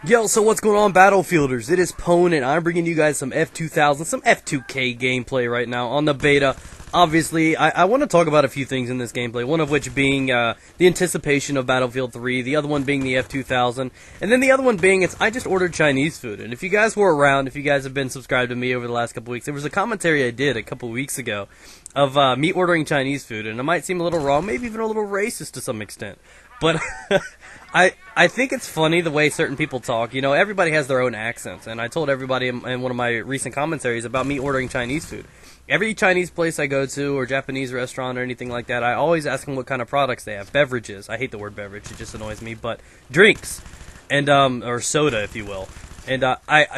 Yo, so what's going on, Battlefielders? It is Pwn, and I'm bringing you guys some F2000, some F2K gameplay right now on the beta. Obviously, I want to talk about a few things in this gameplay, one of which being the anticipation of Battlefield 3, the other one being the F2000, and then the other one being I just ordered Chinese food. And if you guys were around, if you guys have been subscribed to me over the last couple weeks, there was a commentary I did a couple weeks ago of me ordering Chinese food, and it might seem a little wrong, maybe even a little racist to some extent. But I think it's funny the way certain people talk. You know, everybody has their own accents, and I told everybody in one of my recent commentaries about me ordering Chinese food. Every Chinese place I go to, or Japanese restaurant, or anything like that, I always ask them what kind of products they have. Beverages. I hate the word beverage. It just annoys me. But drinks, and or soda, if you will. And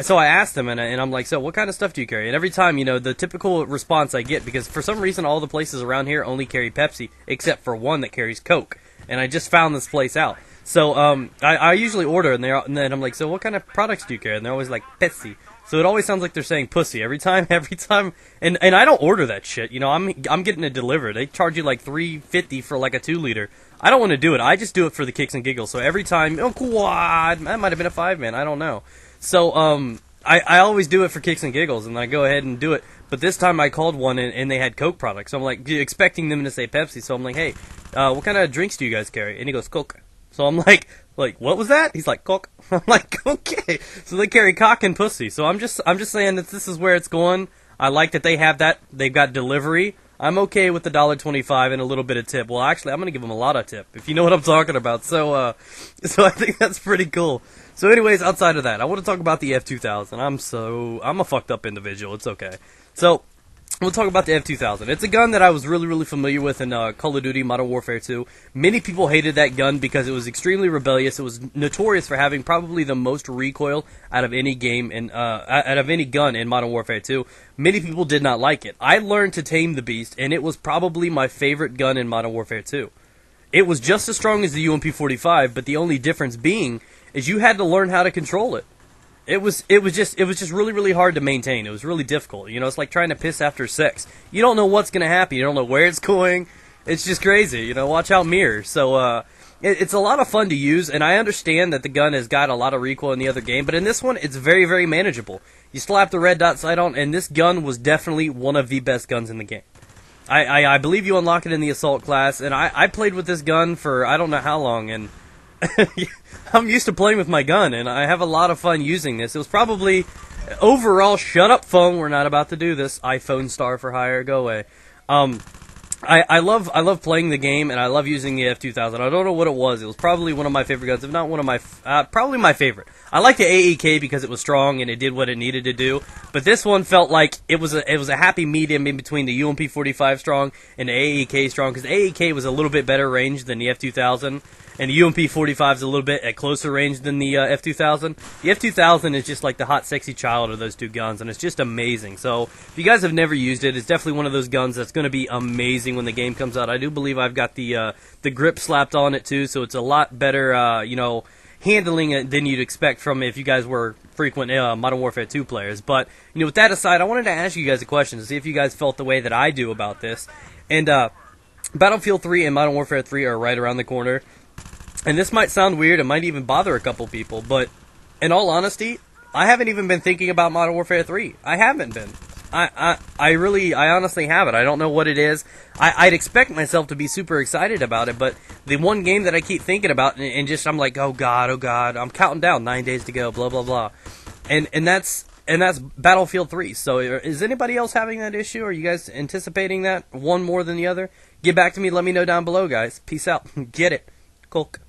so I asked them, and I'm like, so what kind of stuff do you carry? And every time, you know, the typical response I get, because for some reason all the places around here only carry Pepsi, except for one that carries Coke. And I just found this place out. So I usually order, and then I'm like, so what kind of products do you carry? And they're always like, Pepsi. So it always sounds like they're saying pussy every time, and I don't order that shit. You know, I'm getting it delivered. They charge you like $3.50 for like a 2-liter. I don't want to do it. I just do it for the kicks and giggles. So every time, oh, quad, that might have been a 5-man. I don't know. So I always do it for kicks and giggles, and I go ahead and do it. But this time I called one, and they had Coke products. So I'm like, expecting them to say Pepsi. So I'm like, hey, what kind of drinks do you guys carry? And he goes, Coke. So I'm like, what was that? He's like, Coke. I'm like, okay. So they carry cock and pussy. So I'm just saying that this is where it's going. I like that they have that. They've got delivery. I'm okay with the $1.25 and a little bit of tip. Well, actually, I'm gonna give them a lot of tip, if you know what I'm talking about. So I think that's pretty cool. So anyways, outside of that, I want to talk about the F2000. I'm a fucked up individual. It's okay. So we'll talk about the F2000. It's a gun that I was really familiar with in Call of Duty Modern Warfare 2. Many people hated that gun because it was extremely rebellious. It was notorious for having probably the most recoil out of any game and out of any gun in Modern Warfare 2. Many people did not like it. I learned to tame the beast, and it was probably my favorite gun in Modern Warfare 2. It was just as strong as the UMP-45, but the only difference being is you had to learn how to control it. It was just really hard to maintain. It was really difficult. You know, it's like trying to piss after sex. You don't know what's gonna happen. You don't know where it's going. It's just crazy. You know, watch out, mirror. So it's a lot of fun to use, and I understand that the gun has got a lot of recoil in the other game, but in this one, it's very manageable. You slap the red dot sight on, and this gun was definitely one of the best guns in the game. I believe you unlock it in the assault class, and I played with this gun for I don't know how long, and I'm used to playing with my gun, and I have a lot of fun using this. It was probably, overall, shut up phone, we're not about to do this. iPhone star for hire, go away. I love playing the game, and I love using the F2000. I don't know what it was. It was probably one of my favorite guns, if not one of my, probably my favorite. I like the AEK because it was strong and it did what it needed to do, but this one felt like it was a happy medium in between the UMP-45 strong and the AEK strong, because the AEK was a little bit better range than the F2000. And the UMP-45 is a little bit at closer range than the F2000. The F2000 is just like the hot, sexy child of those two guns, and it's just amazing. So, if you guys have never used it, it's definitely one of those guns that's going to be amazing when the game comes out. I do believe I've got the grip slapped on it, too, so it's a lot better, you know, handling it than you'd expect from if you guys were frequent Modern Warfare 2 players. But, you know, with that aside, I wanted to ask you guys a question to see if you guys felt the way that I do about this. And, Battlefield 3 and Modern Warfare 3 are right around the corner. And this might sound weird, it might even bother a couple people, but in all honesty, I haven't even been thinking about Modern Warfare 3. I haven't been. I honestly haven't. I don't know what it is. I'd expect myself to be super excited about it, but the one game that I keep thinking about, and just I'm like, oh god, I'm counting down, 9 days to go, blah blah blah, and that's Battlefield 3. So is anybody else having that issue? Are you guys anticipating that one more than the other? Get back to me. Let me know down below, guys. Peace out. Get it. Coke.